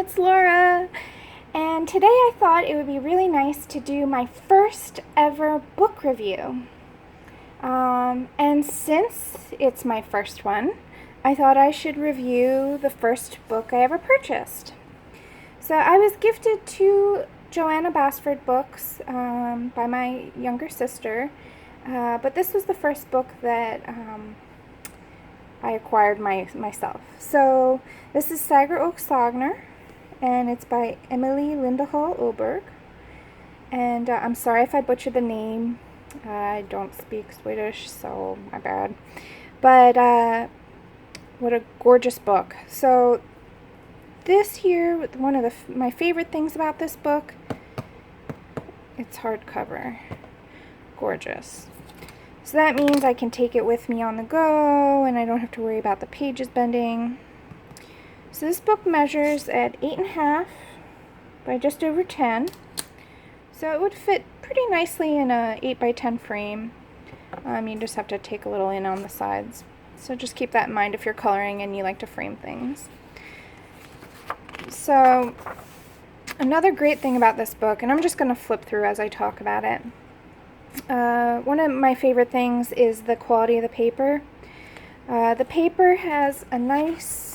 it's Laura, and today I thought it would be really nice to do my first ever book review. And since it's my first one, I thought I should review the first book I ever purchased. So I was gifted two Joanna Basford books by my younger sister, but this was the first book that I acquired myself. So this is Sagor Sagnor, and it's by Emily Lindahall Oberg. And I'm sorry if I butchered the name. I don't speak Swedish, so my bad. But what a gorgeous book. So this here, one of my favorite things about this book, it's hardcover. Gorgeous. So that means I can take it with me on the go, and I don't have to worry about the pages bending. So this book measures at 8.5 by just over 10. So it would fit pretty nicely in a 8x10 frame. You just have to take a little in on the sides. So just keep that in mind if you're coloring and you like to frame things. So another great thing about this book, and I'm just going to flip through as I talk about it. One of my favorite things is the quality of the paper. The paper has a nice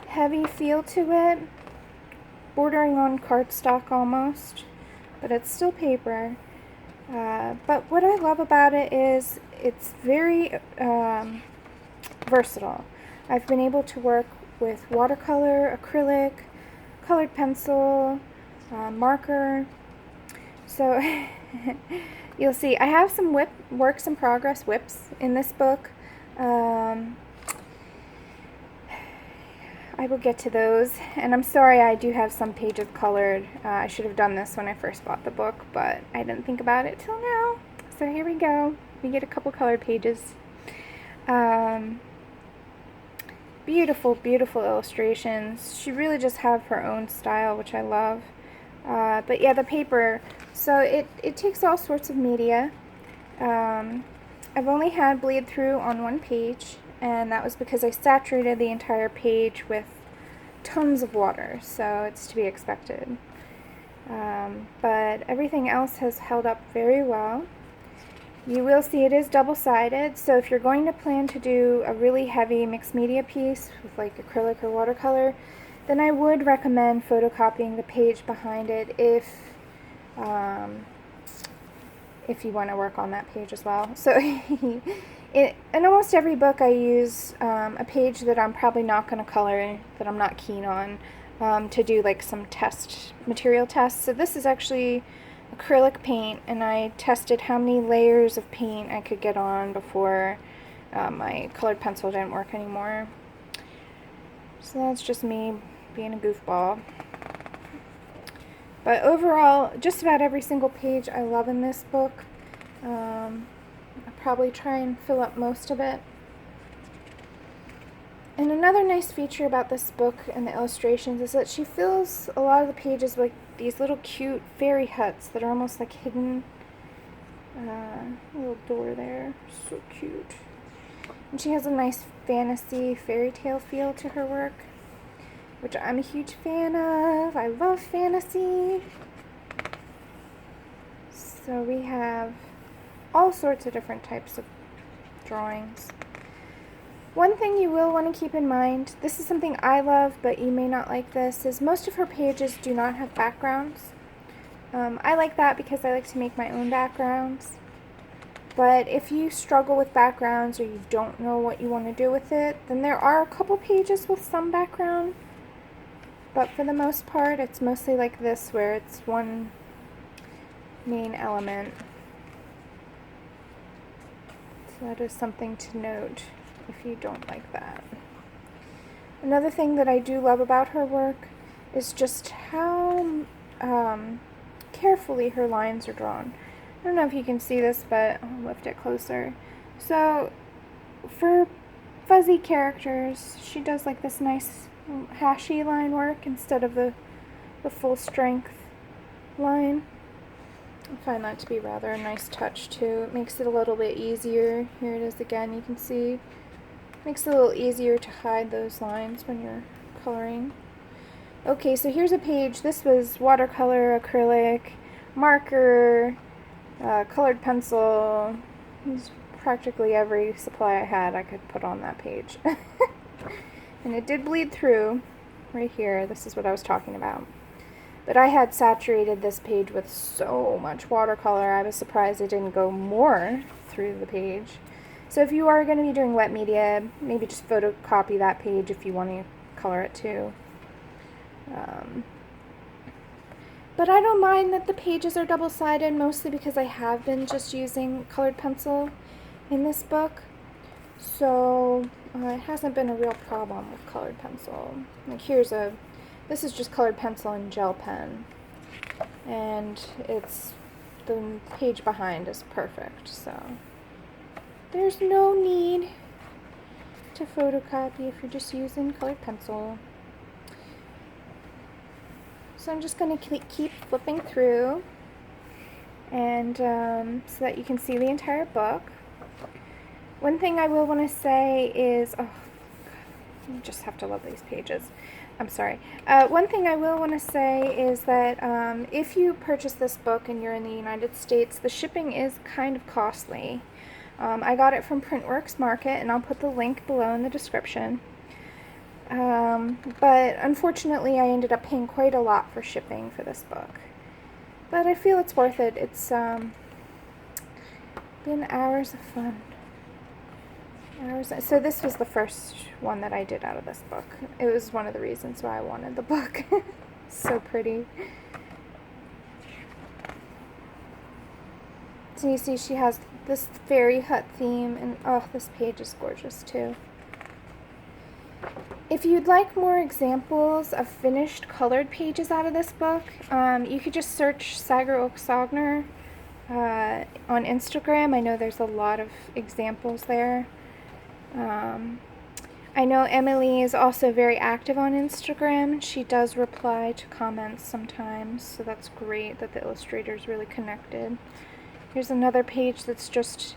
heavy feel to it, bordering on cardstock almost, but it's still paper. But what I love about it is it's very versatile. I've been able to work with watercolor, acrylic, colored pencil, marker. So you'll see I have some works in progress whips in this book. I will get to those, and I'm sorry I do have some pages colored. I should have done this when I first bought the book, but I didn't think about it till now. So here we go. We get a couple colored pages. Beautiful, beautiful illustrations. She really just have her own style, which I love. But yeah, the paper, so it takes all sorts of media. I've only had bleed through on one page, and that was because I saturated the entire page with tons of water, so it's to be expected. But everything else has held up very well. You will see it is double-sided, so if you're going to plan to do a really heavy mixed media piece with like acrylic or watercolor, then I would recommend photocopying the page behind it if you want to work on that page as well. So in almost every book I use a page that I'm probably not going to color, that I'm not keen on, to do like some material tests. So this is actually acrylic paint, and I tested how many layers of paint I could get on before my colored pencil didn't work anymore. So that's just me being a goofball. But overall, just about every single page I love in this book. I'll probably try and fill up most of it. And another nice feature about this book and the illustrations is that she fills a lot of the pages with these little cute fairy huts that are almost like hidden. Little door there, so cute. And she has a nice fantasy fairy tale feel to her work, which I'm a huge fan of. I love fantasy. So we have all sorts of different types of drawings. One thing you will want to keep in mind, this is something I love, but you may not like this, is most of her pages do not have backgrounds. I like that because I like to make my own backgrounds. But if you struggle with backgrounds or you don't know what you want to do with it, then there are a couple pages with some background. But for the most part, it's mostly like this, where it's one main element. So that is something to note if you don't like that. Another thing that I do love about her work is just how carefully her lines are drawn. I don't know if you can see this, but I'll lift it closer. So for fuzzy characters, she does like this nice hashy line work instead of the full strength line. I find that to be rather a nice touch too. It makes it a little bit easier. Here it is again, you can see. Makes it a little easier to hide those lines when you're coloring. Okay, so here's a page. This was watercolor, acrylic, marker, colored pencil. It's practically every supply I had I could put on that page. And it did bleed through right here. This is what I was talking about. But I had saturated this page with so much watercolor, I was surprised it didn't go more through the page. So if you are going to be doing wet media, maybe just photocopy that page if you want to color it too. But I don't mind that the pages are double-sided, mostly because I have been just using colored pencil in this book. So it hasn't been a real problem with colored pencil. Like this is just colored pencil and gel pen. And the page behind is perfect, so there's no need to photocopy if you're just using colored pencil. So I'm just going to keep flipping through, and so that you can see the entire book. One thing I will want to say is, oh, you just have to love these pages. I'm sorry. One thing I will want to say is that if you purchase this book and you're in the United States, the shipping is kind of costly. I got it from Printworks Market, and I'll put the link below in the description. But unfortunately, I ended up paying quite a lot for shipping for this book. But I feel it's worth it. It's been hours of fun. So this was the first one that I did out of this book. It was one of the reasons why I wanted the book. So pretty. So you see she has this fairy hut theme, and oh, this page is gorgeous too. If you'd like more examples of finished colored pages out of this book, you could just search Sagnor on Instagram. I know there's a lot of examples there. I know Emily is also very active on Instagram. She does reply to comments sometimes, so that's great that the illustrator's really connected. Here's another page that's just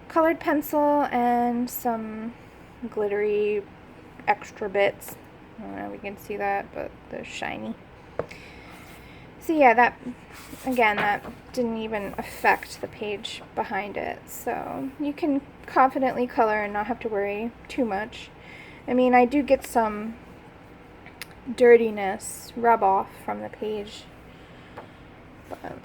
colored pencil and some glittery extra bits. I don't know if we can see that, but they're shiny. So yeah, that didn't even affect the page behind it. So you can confidently color and not have to worry too much. I mean, I do get some dirtiness rub off from the page, but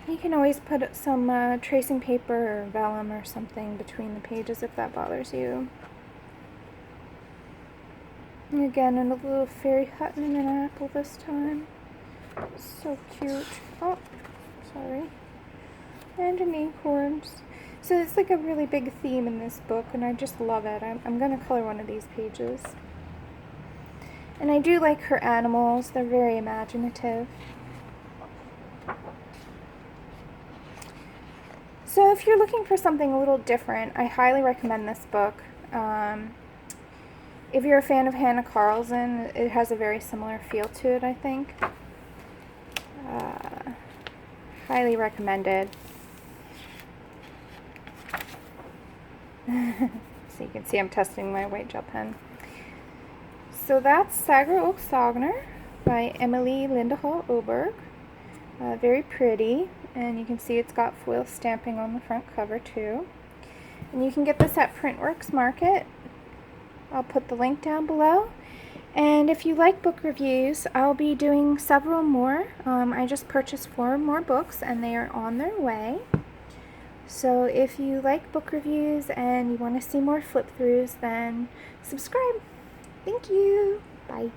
you can always put some tracing paper or vellum or something between the pages if that bothers you. And again, in a little fairy hut and an apple this time. So cute. Oh, sorry. And an acorns. So it's like a really big theme in this book, and I just love it. I'm going to color one of these pages. And I do like her animals. They're very imaginative. So if you're looking for something a little different, I highly recommend this book. If you're a fan of Hannah Carlson, it has a very similar feel to it, I think. Highly recommended. So you can see I'm testing my white gel pen. So that's Sagor Sagnor by Emily Lindehall Oberg. Very pretty, and you can see it's got foil stamping on the front cover too. And you can get this at Printworks Market. I'll put the link down below. And if you like book reviews, I'll be doing several more. I just purchased 4 more books, and they are on their way. So if you like book reviews and you want to see more flip-throughs, then subscribe. Thank you. Bye.